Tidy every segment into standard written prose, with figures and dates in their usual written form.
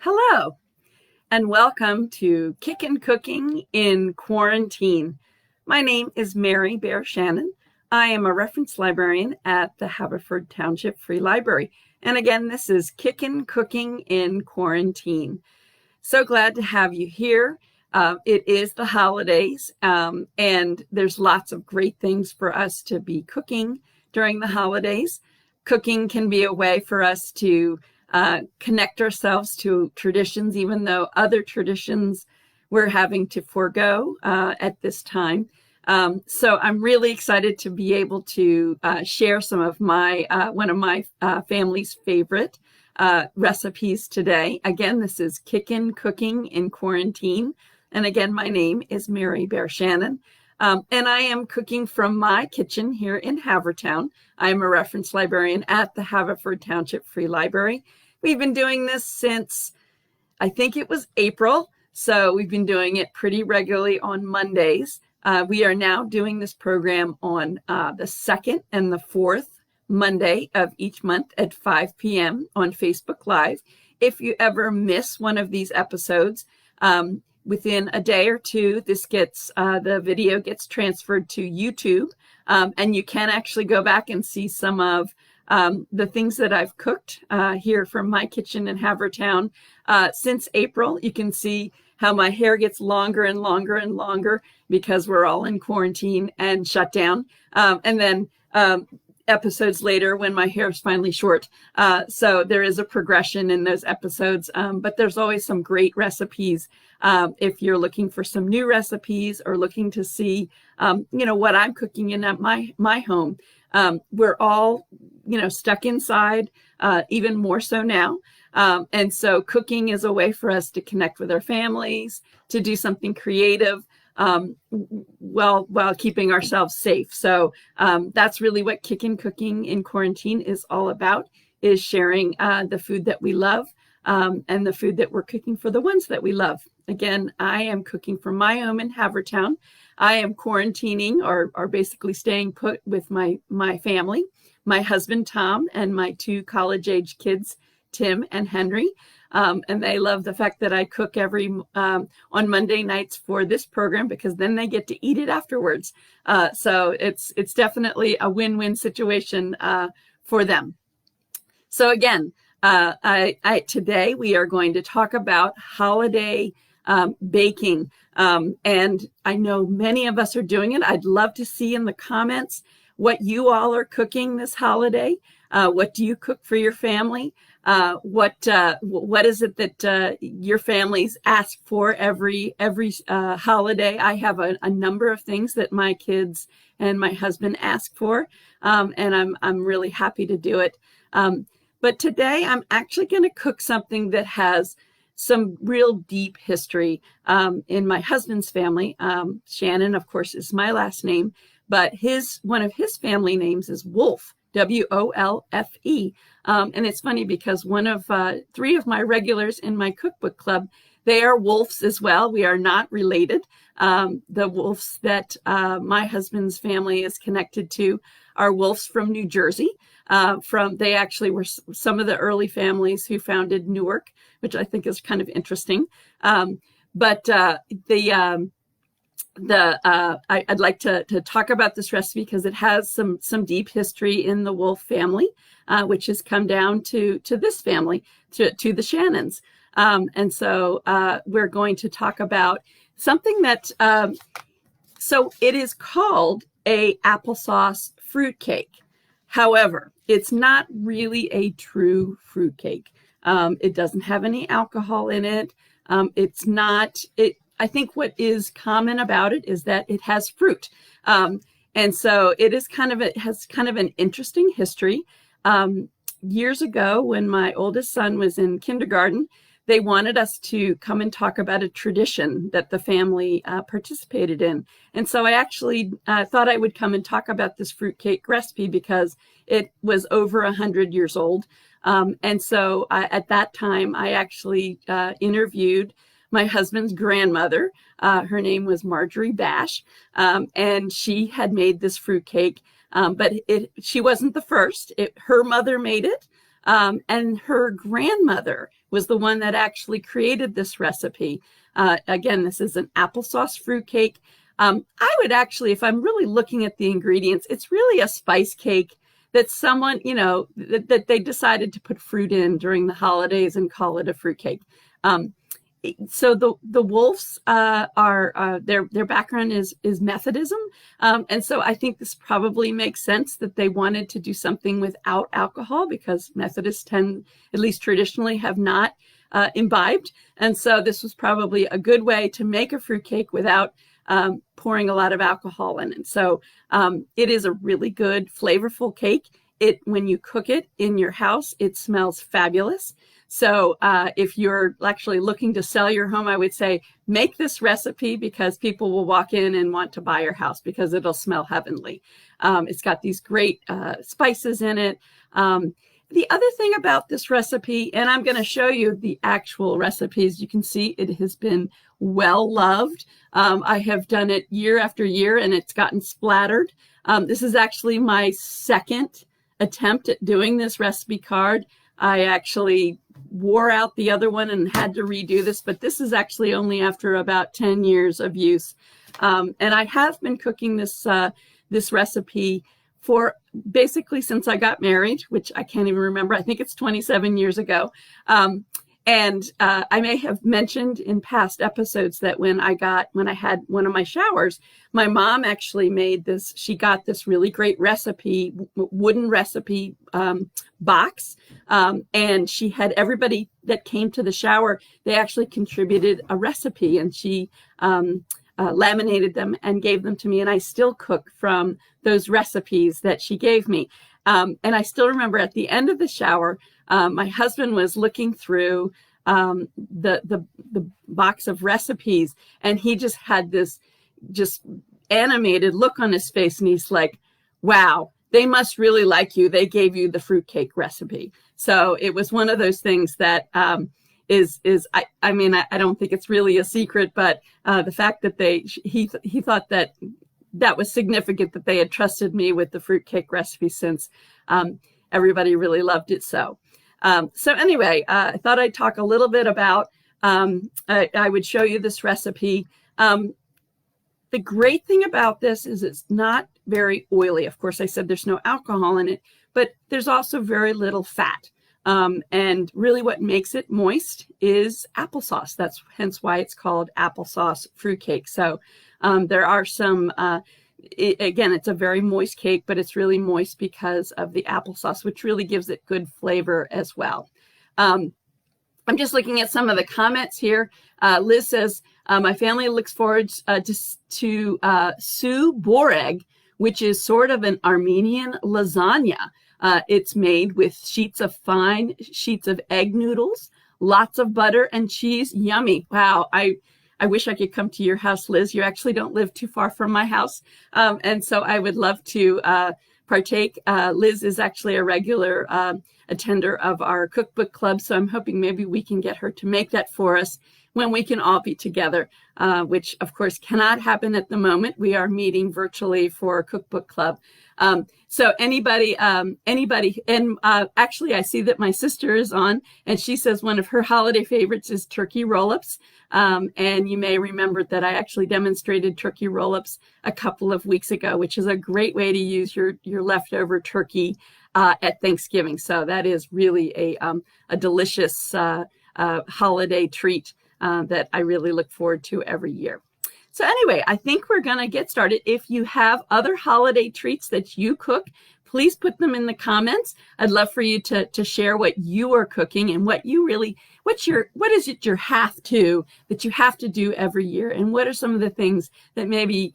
Hello, and welcome to Kickin' Cooking in Quarantine. My name is Mary Bear Shannon. I am a reference librarian at the Haverford Township Free Library. And again, this is Kickin' Cooking in Quarantine. So glad to have you here. It is the holidays, and there's lots of great things for us to be cooking during the holidays. Cooking can be a way for us to connect ourselves to traditions, even though other traditions we're having to forego at this time. So I'm really excited to be able to share some of my one of my family's favorite recipes today. Again, this is Kickin' Cooking in Quarantine. And again, my name is Mary Bear Shannon. And I am cooking from my kitchen here in Havertown. I'm a reference librarian at the Haverford Township Free Library. We've been doing this since, I think it was April. So we've been doing it pretty regularly on Mondays. We are now doing this program on the second and the fourth Monday of each month at 5 p.m. on Facebook Live. If you ever miss one of these episodes, within a day or two, the video gets transferred to YouTube, and you can actually go back and see some of the things that I've cooked here from my kitchen in Havertown since April. You can see how my hair gets longer and longer and longer because we're all in quarantine and shut down. And then episodes later when my hair is finally short. So there is a progression in those episodes, but there's always some great recipes. If you're looking for some new recipes or looking to see, what I'm cooking in at my home. We're all, stuck inside, even more so now. And so cooking is a way for us to connect with our families, to do something creative, while keeping ourselves safe. So that's really what Kickin' Cooking in Quarantine is all about, is sharing the food that we love and the food that we're cooking for the ones that we love. Again, I am cooking from my home in Havertown. I am quarantining or basically staying put with my family, my husband, Tom, and my two college-age kids, Tim and Henry. And they love the fact that I cook on Monday nights for this program because then they get to eat it afterwards. So it's definitely a win-win situation for them. So again, today we are going to talk about holiday baking. And I know many of us are doing it. I'd love to see in the comments what you all are cooking this holiday. What do you cook for your family? What is it that your families ask for every holiday? I have a number of things that my kids and my husband ask for, and I'm really happy to do it. But today I'm actually going to cook something that has some real deep history in my husband's family. Shannon, of course, is my last name, but one of his family names is Wolfe. Wolfe. And it's funny because one of three of my regulars in my cookbook club, they are Wolfes as well. We are not related. The Wolfes that my husband's family is connected to are Wolfes from New Jersey. They actually were some of the early families who founded Newark, which I think is kind of interesting. I'd like to talk about this recipe because it has some deep history in the Wolfe family, which has come down to this family, to the Shannons. And so we're going to talk about something that, so it is called a applesauce fruitcake. However, it's not really a true fruitcake. It doesn't have any alcohol in it. I think what is common about it is that it has fruit. And so it has kind of an interesting history. Years ago, when my oldest son was in kindergarten, they wanted us to come and talk about a tradition that the family participated in. And so I actually thought I would come and talk about this fruitcake recipe because it was over 100 years old. And so at that time, I actually interviewed my husband's grandmother. Her name was Marjorie Bash, and she had made this fruitcake, but she wasn't the first. Her mother made it, And her grandmother was the one that actually created this recipe. Again, this is an applesauce fruitcake. I would actually, if I'm really looking at the ingredients, it's really a spice cake that someone, that they decided to put fruit in during the holidays and call it a fruitcake. So the Wolfs are their background is Methodism, and so I think this probably makes sense that they wanted to do something without alcohol, because Methodists tend, at least traditionally, have not imbibed, and so this was probably a good way to make a fruitcake without pouring a lot of alcohol in it. So it is a really good, flavorful cake. When you cook it in your house, it smells fabulous. So if you're actually looking to sell your home, I would say make this recipe, because people will walk in and want to buy your house because it'll smell heavenly. It's got these great spices in it. The other thing about this recipe, and I'm going to show you the actual recipes, you can see it has been well loved. I have done it year after year and it's gotten splattered. This is actually my second attempt at doing this recipe card. I actually wore out the other one and had to redo this, but this is actually only after about 10 years of use. And I have been cooking this recipe for basically since I got married, which I can't even remember. I think it's 27 years ago. And I may have mentioned in past episodes that when I had one of my showers, my mom actually made this. She got this really great recipe, wooden recipe box. And she had everybody that came to the shower, they actually contributed a recipe, and she laminated them and gave them to me. And I still cook from those recipes that she gave me. And I still remember at the end of the shower, my husband was looking through the box of recipes, and he just had this just animated look on his face, and he's like, wow, they must really like you. They gave you the fruitcake recipe. So it was one of those things that I don't think it's really a secret, but the fact that he thought that was significant, that they had trusted me with the fruitcake recipe, since everybody really loved it. So anyway, I thought I'd talk a little bit about, I would show you this recipe. The great thing about this is it's not very oily. Of course, I said there's no alcohol in it, but there's also very little fat. And really what makes it moist is applesauce. That's hence why it's called applesauce fruitcake. So there are some, again, it's a very moist cake, but it's really moist because of the applesauce, which really gives it good flavor as well. I'm just looking at some of the comments here. Liz says, my family looks forward to Su Boreg, which is sort of an Armenian lasagna. It's made with fine sheets of egg noodles, lots of butter and cheese. Yummy. Wow. I wish I could come to your house, Liz. You actually don't live too far from my house. And so I would love to partake. Liz is actually a regular attender of our cookbook club. So I'm hoping maybe we can get her to make that for us when we can all be together, which of course cannot happen at the moment. We are meeting virtually for a cookbook club. So anybody, and actually I see that my sister is on, and she says one of her holiday favorites is turkey roll-ups. And you may remember that I actually demonstrated turkey roll-ups a couple of weeks ago, which is a great way to use your leftover turkey at Thanksgiving. So that is really a delicious holiday treat that I really look forward to every year. So anyway, I think we're going to get started. If you have other holiday treats that you cook, please put them in the comments. I'd love for you to share what you are cooking and what is it you have to do every year, and what are some of the things that maybe,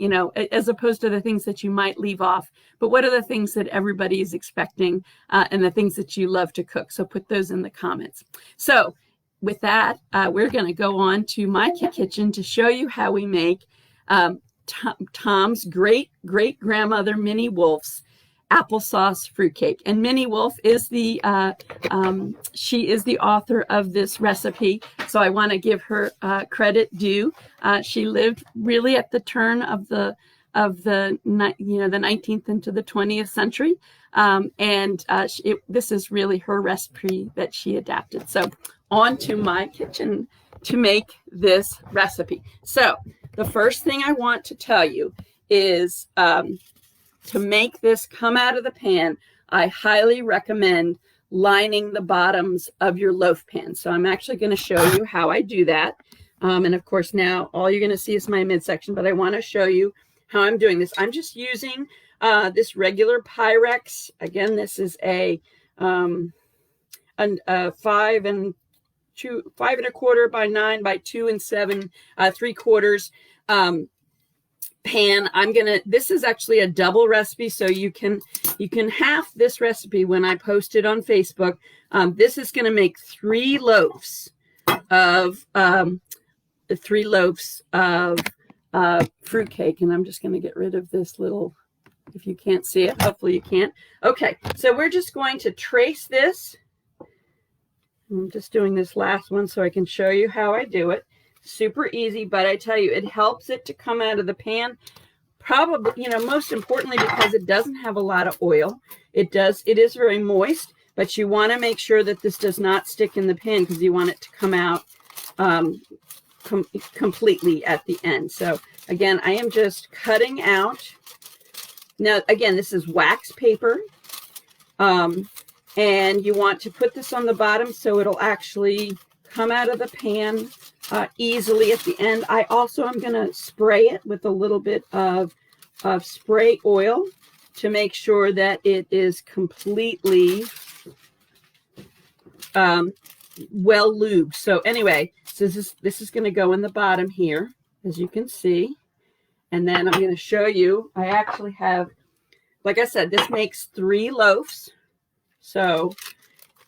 as opposed to the things that you might leave off, but what are the things that everybody is expecting and the things that you love to cook? So put those in the comments. So with that, we're going to go on to my kitchen to show you how we make Tom's great-great-grandmother Minnie Wolf's applesauce fruitcake. And Minnie Wolf is she is the author of this recipe, so I want to give her credit due. She lived really at the turn of the of the 19th into the 20th century. This is really her recipe that she adapted. So on to my kitchen to make this recipe. So the first thing I want to tell you is to make this come out of the pan, I highly recommend lining the bottoms of your loaf pan. So I'm actually going to show you how I do that. And of course, now all you're going to see is my midsection, but I want to show you how I'm doing this. I'm just using this regular Pyrex. Again, this is a 5 1/4 by 9 by 2 7 3/4 pan. This is actually a double recipe, so you can half this recipe when I post it on Facebook. This is going to make 3 loaves of fruitcake, and I'm just going to get rid of this little, if you can't see it, hopefully you can't. Okay, so we're just going to trace this. I'm just doing this last one so I can show you how I do it. Super easy, but I tell you, it helps it to come out of the pan. Probably, most importantly, because it doesn't have a lot of oil. It is very moist, but you want to make sure that this does not stick in the pan because you want it to come out completely at the end. So again, I am just cutting out. Now, again, this is wax paper. And you want to put this on the bottom so it'll actually come out of the pan easily at the end. I also am going to spray it with a little bit of spray oil to make sure that it is completely well lubed. So anyway, so this is going to go in the bottom here, as you can see. And then I'm going to show you, I actually have, like I said, this makes 3 loaves. So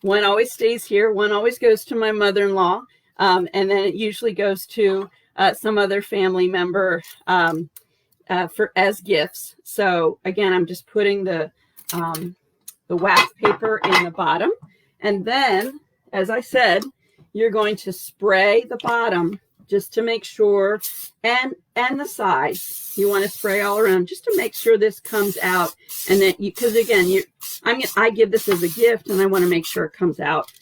one always stays here, one always goes to my mother-in-law, and then it usually goes to some other family member as gifts. So again, I'm just putting the wax paper in the bottom, and then, as I said, you're going to spray the bottom just to make sure, and the sides. You want to spray all around just to make sure this comes out. And then, because again, I give this as a gift, and I want to make sure it comes out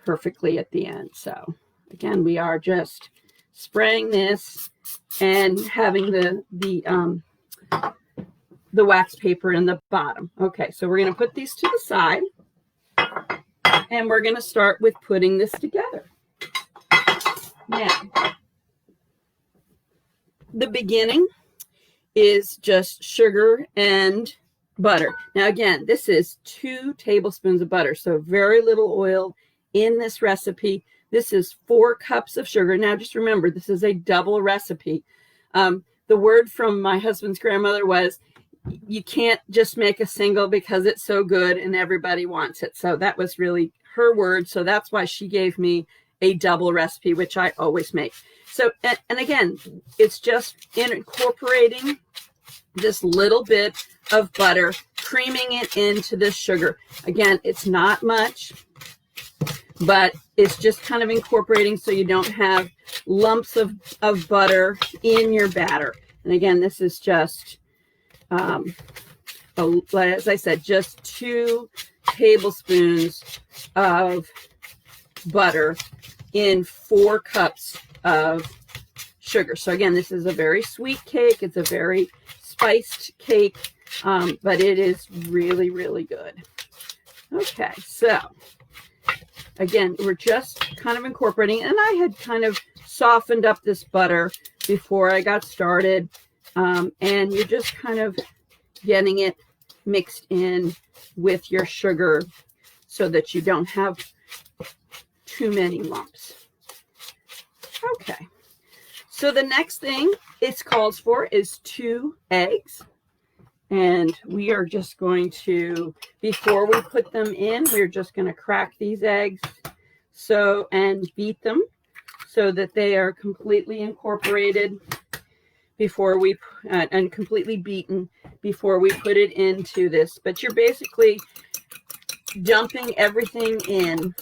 perfectly at the end. So again, we are just spraying this and having the wax paper in the bottom. Okay, so we're going to put these to the side, and we're going to start with putting this together. Now, the beginning is just sugar and butter. Now, again, this is 2 tablespoons of butter, so very little oil in this recipe. This is 4 cups of sugar. Now, just remember, this is a double recipe. The word from my husband's grandmother was, you can't just make a single because it's so good and everybody wants it. So that was really her word. So that's why she gave me a double recipe, which I always make. So, and again, it's just incorporating this little bit of butter, creaming it into this sugar. Again, it's not much, but it's just kind of incorporating so you don't have lumps of butter in your batter. And again, this is just, as I said, just 2 tablespoons of butter in 4 cups of sugar. So again, this is a very sweet cake. It's a very spiced cake, but it is really, really good. Okay, so again, we're just kind of incorporating, and I had kind of softened up this butter before I got started, and you're just kind of getting it mixed in with your sugar so that you don't have too many lumps. Okay, so the next thing it calls for is 2 eggs, and we are just going to, before we put them in, we're just going to crack these eggs and beat them so that they are completely incorporated before we and completely beaten before we put it into this. But you're basically dumping everything in,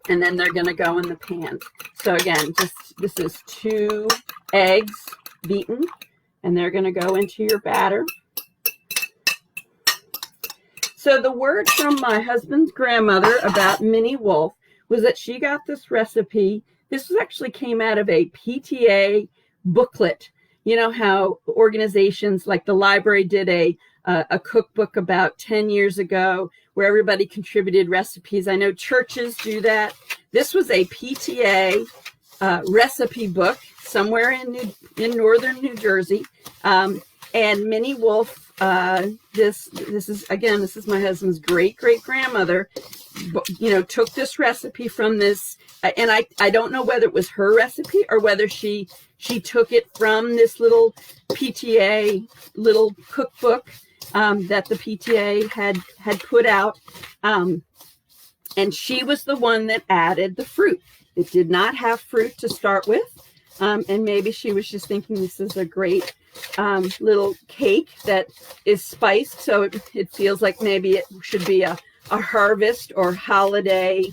and then they're going to go in the pan. So again, this is 2 eggs beaten, and they're going to go into your batter. So the word from my husband's grandmother about Minnie Wolf was that she got this recipe. This actually came out of a PTA booklet. You know how organizations like the library did a cookbook about 10 years ago where everybody contributed recipes. I know churches do that. This was a PTA recipe book somewhere in northern New Jersey. And Minnie Wolf, this is my husband's great grandmother, took this recipe from this, and I don't know whether it was her recipe or whether she took it from this little PTA little cookbook that the PTA had put out, and she was the one that added the fruit. It did not have fruit to start with, and maybe she was just thinking this is a great little cake that is spiced, so it feels like maybe it should be a harvest or holiday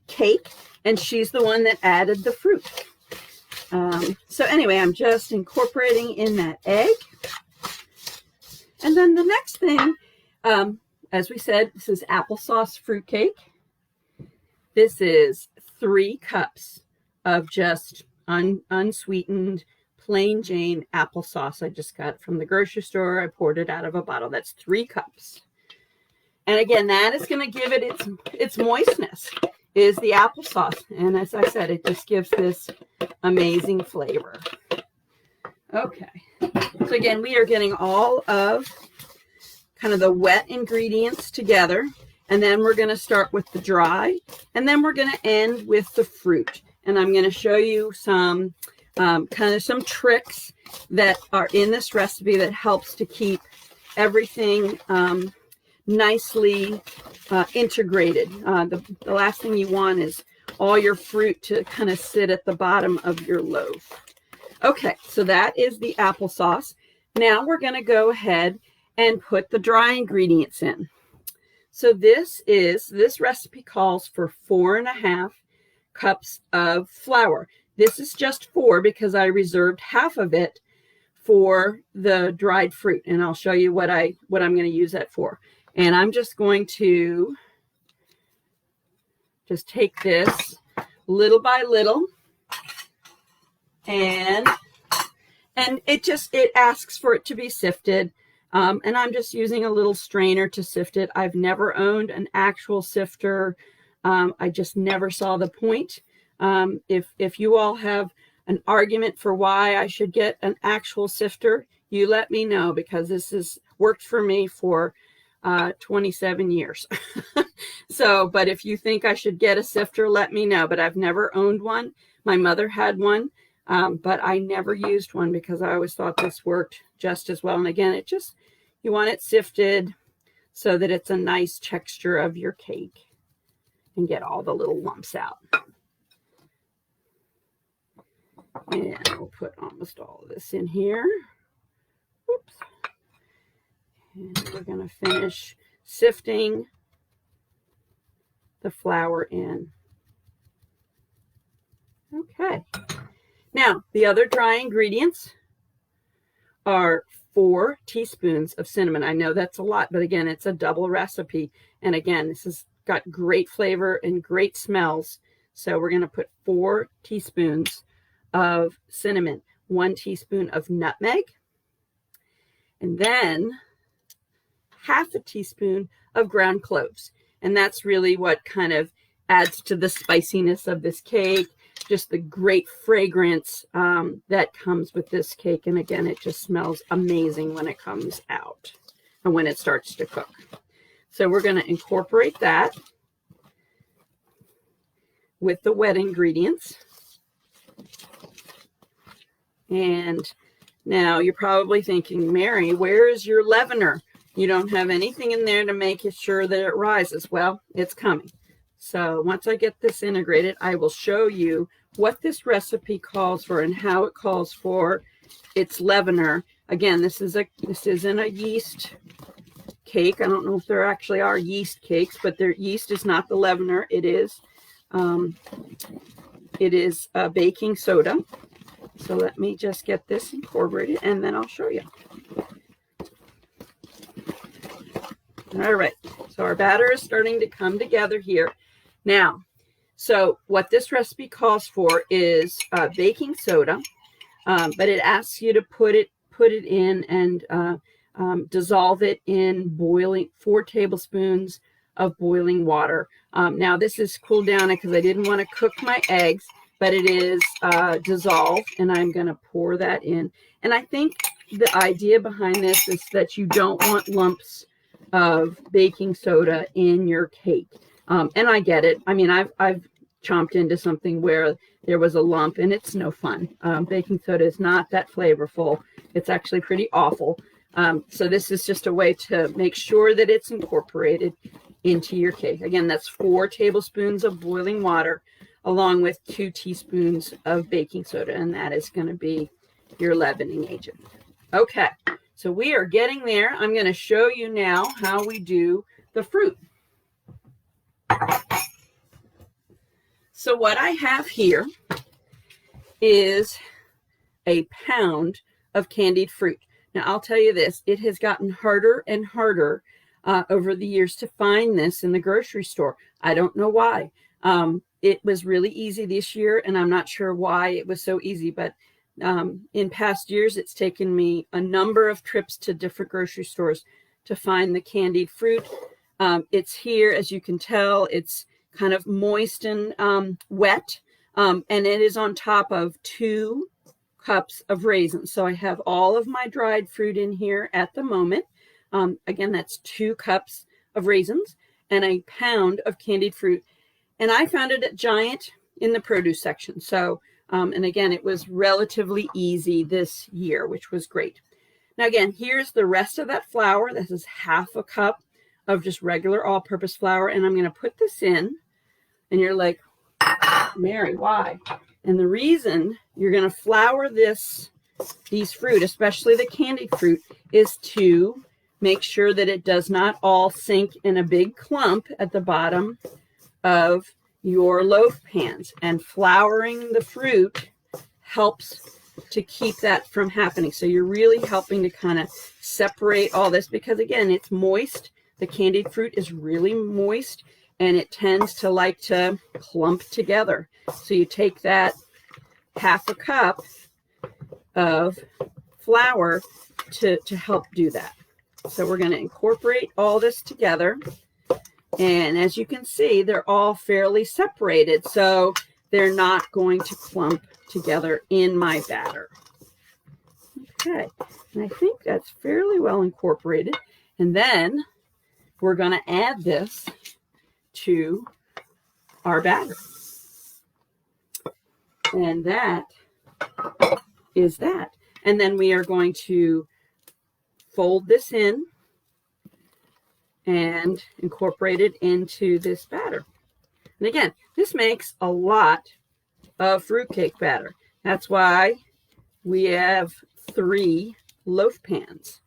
cake, and she's the one that added the fruit. So anyway, I'm just incorporating in that egg. And then the next thing, as we said, this is applesauce fruitcake. This is 3 cups of just unsweetened, plain Jane applesauce. I just got it from the grocery store. I poured it out of a bottle. That's 3 cups. And again, that is going to give it its moistness, is the applesauce. And as I said, it just gives this amazing flavor. Okay. So again, we are getting all of kind of the wet ingredients together. And then we're going to start with the dry. And then we're going to end with the fruit. And I'm going to show you some some tricks that are in this recipe that helps to keep everything nicely integrated. The last thing you want is all your fruit to kind of sit at the bottom of your loaf. Okay, so that is the applesauce. Now we're going to go ahead and put the dry ingredients in. So this recipe calls for 4.5 cups of flour. This is just 4 because I reserved half of it for the dried fruit, and I'll show you what I'm going to use that for. And I'm just going to just take this little by little, and it asks for it to be sifted. And I'm just using a little strainer to sift it. I've never owned an actual sifter. I just never saw the point. If you all have an argument for why I should get an actual sifter, you let me know, because this has worked for me for 27 years. So, but if you think I should get a sifter, let me know. But I've never owned one. My mother had one, but I never used one because I always thought this worked just as well. And again, you want it sifted so that it's a nice texture of your cake and get all the little lumps out. And we'll put almost all of this in here. Whoops. And we're going to finish sifting the flour in. Okay. Now, the other dry ingredients are 4 teaspoons of cinnamon. I know that's a lot, but again, it's a double recipe. And again, this has got great flavor and great smells. So we're going to put 4 teaspoons of cinnamon, 1 teaspoon of nutmeg, and then half a teaspoon of ground cloves. And that's really what kind of adds to the spiciness of this cake, just the great fragrance that comes with this cake. And again, it just smells amazing when it comes out and when it starts to cook. So we're going to incorporate that with the wet ingredients. And now you're probably thinking, Mary, where is your leavener? You don't have anything in there to make it sure that it rises. Well, it's coming. So once I get this integrated, I will show you what this recipe calls for and how it calls for its leavener. Again, this isn't a yeast cake. I don't know if there actually are yeast cakes, but their yeast is not the leavener. It is baking soda. So let me just get this incorporated and then I'll show you. All right, so our batter is starting to come together here. Now, so what this recipe calls for is baking soda, but it asks you to put it in and dissolve it in 4 tablespoons of boiling water. Now this is cooled down because I didn't want to cook my eggs, but it is dissolved, and I'm going to pour that in. And I think the idea behind this is that you don't want lumps of baking soda in your cake. And I get it. I mean, I've chomped into something where there was a lump, and it's no fun. Baking soda is not that flavorful. It's actually pretty awful. So this is just a way to make sure that it's incorporated into your cake. Again, that's 4 tablespoons of boiling water along with 2 teaspoons of baking soda, and that is going to be your leavening agent. Okay, so we are getting there. I'm going to show you now how we do the fruit. So what I have here is a pound of candied fruit. Now, I'll tell you this, it has gotten harder and harder over the years to find this in the grocery store. I don't know why. It was really easy this year, and I'm not sure why it was so easy, but in past years, it's taken me a number of trips to different grocery stores to find the candied fruit. It's here, as you can tell, it's kind of moist and wet, and it is on top of 2 cups of raisins. So I have all of my dried fruit in here at the moment. Again, that's 2 cups of raisins and a pound of candied fruit. And I found it at Giant in the produce section. So, and again, it was relatively easy this year, which was great. Now, again, here's the rest of that flour. This is 1/2 cup of just regular all-purpose flour. And I'm going to put this in. And you're like, Mary, why? And the reason you're going to flour these fruit, especially the candied fruit, is to make sure that it does not all sink in a big clump at the bottom of your loaf pans. And flouring the fruit helps to keep that from happening. So you're really helping to kind of separate all this because, again, it's moist. The candied fruit is really moist, and it tends to like to clump together. So you take that 1/2 cup of flour to help do that. So we're going to incorporate all this together. And as you can see, they're all fairly separated, so they're not going to clump together in my batter. Okay, and I think that's fairly well incorporated. And then we're going to add this to our batter. And that is that. And then we are going to fold this in and incorporate it into this batter. And again, this makes a lot of fruitcake batter. That's why we have 3 loaf pans.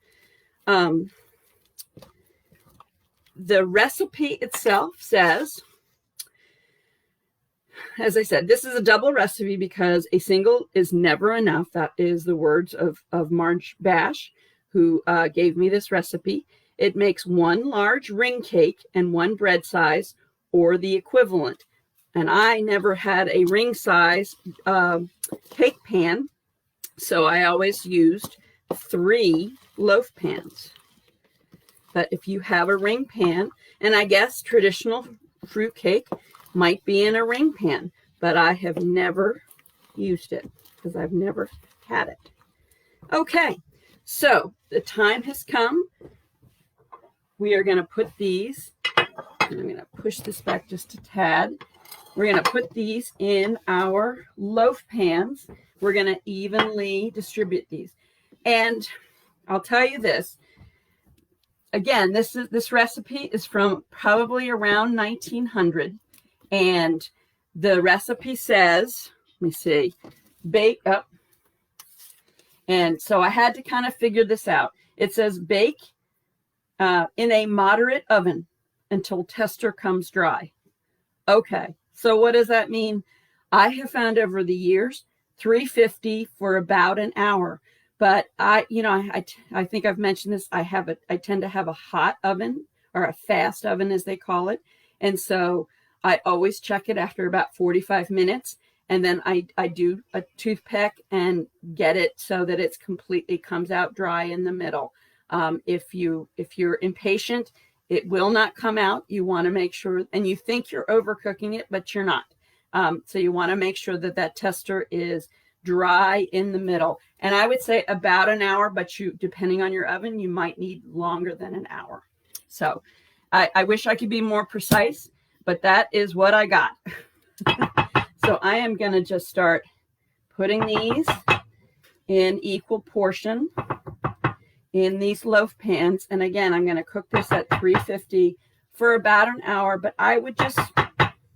The recipe itself says, as I said, this is a double recipe because a single is never enough. That is the words of Marge Bash, who gave me this recipe. It makes 1 large ring cake and 1 bread size or the equivalent. And I never had a ring size cake pan, so I always used 3 loaf pans. But if you have a ring pan, and I guess traditional fruit cake might be in a ring pan, but I have never used it because I've never had it. Okay, so the time has come. We are going to put these, I'm going to push this back just a tad. We're going to put these in our loaf pans. We're going to evenly distribute these. And I'll tell you this. Again, this recipe is from probably around 1900. And the recipe says, let me see, bake up. And so I had to kind of figure this out. It says bake in a moderate oven until tester comes dry. Okay, so what does that mean? I have found over the years 350 for about an hour. But I think I've mentioned this. I tend to have a hot oven, or a fast oven as they call it. And so I always check it after about 45 minutes. And then I do a toothpick and get it so that it's completely comes out dry in the middle. If you're impatient, it will not come out. You want to make sure, and you think you're overcooking it, but you're not. So you want to make sure that that tester is dry in the middle. And I would say about an hour, but depending on your oven, you might need longer than an hour. So I wish I could be more precise, but that is what I got. So I am going to just start putting these in equal portion in these loaf pans. And again, I'm going to cook this at 350 for about an hour, but I would just,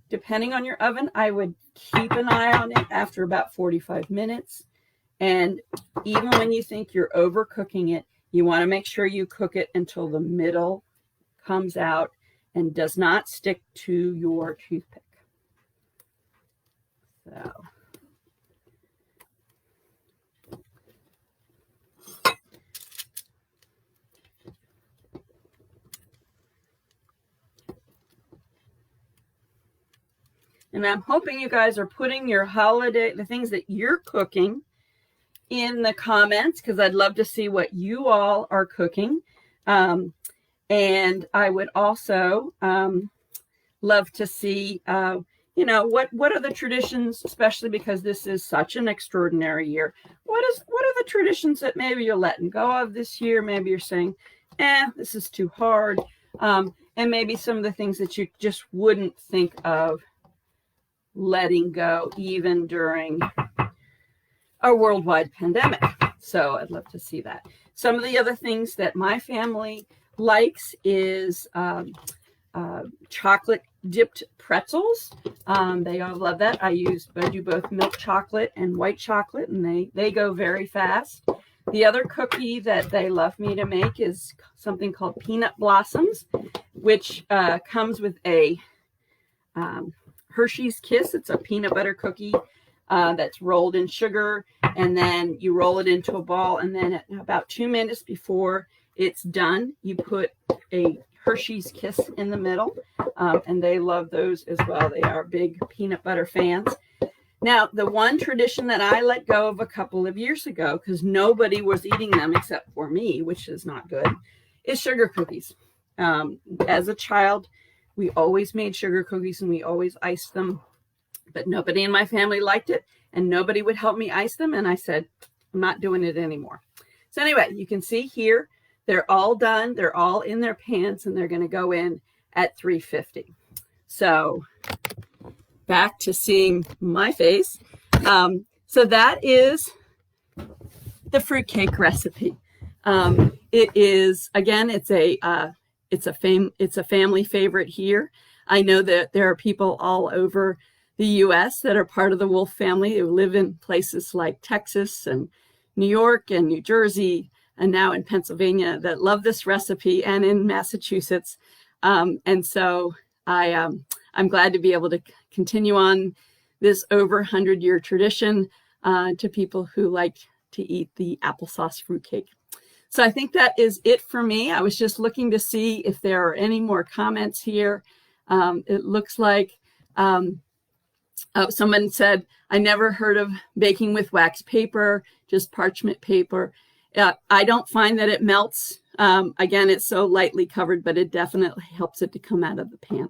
depending on your oven, I would keep an eye on it after about 45 minutes. And even when you think you're overcooking it, you want to make sure you cook it until the middle comes out and does not stick to your toothpick. So. And I'm hoping you guys are putting your the things that you're cooking in the comments, because I'd love to see what you all are cooking. And I would also love to see, what are the traditions, especially because this is such an extraordinary year. What are the traditions that maybe you're letting go of this year? Maybe you're saying, this is too hard. And maybe some of the things that you just wouldn't think of letting go even during a worldwide pandemic. So I'd love to see that. Some of the other things that my family likes is chocolate dipped pretzels. They all love that. I do both milk chocolate and white chocolate, and they go very fast. The other cookie that they love me to make is something called peanut blossoms, which comes with a Hershey's Kiss. It's a peanut butter cookie that's rolled in sugar, and then you roll it into a ball, and then about 2 minutes before it's done, you put a Hershey's Kiss in the middle, and they love those as well. They are big peanut butter fans. Now, the one tradition that I let go of a couple of years ago, because nobody was eating them except for me, which is not good, is sugar cookies. As a child, we always made sugar cookies and we always iced them, but nobody in my family liked it and nobody would help me ice them. And I said, I'm not doing it anymore. So anyway, you can see here, they're all done. They're all in their pans and they're going to go in at 350. So back to seeing my face. So that is the fruitcake recipe. It is, again, it's a family favorite here. I know that there are people all over the U.S. that are part of the Wolf family who live in places like Texas and New York and New Jersey and now in Pennsylvania that love this recipe, and in Massachusetts. And so I'm glad to be able to continue on this over 100-year tradition to people who like to eat the applesauce fruitcake. So I think that is it for me. I was just looking to see if there are any more comments here. It looks like someone said, I never heard of baking with wax paper, just parchment paper. I don't find that it melts. Again, it's so lightly covered, but it definitely helps it to come out of the pan.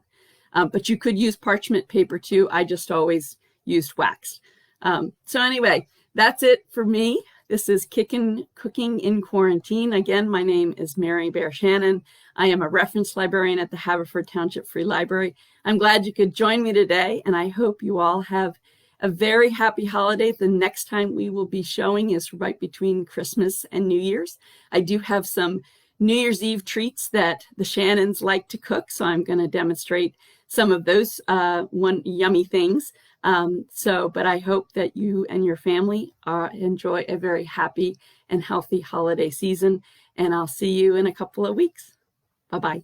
But you could use parchment paper too. I just always used wax. So anyway, that's it for me. This is Cooking in Quarantine. Again, my name is Mary Bear Shannon. I am a reference librarian at the Haverford Township Free Library. I'm glad you could join me today, and I hope you all have a very happy holiday. The next time we will be showing is right between Christmas and New Year's. I do have some New Year's Eve treats that the Shannons like to cook, so I'm going to demonstrate some of those yummy things. But I hope that you and your family enjoy a very happy and healthy holiday season, and I'll see you in a couple of weeks. Bye-bye.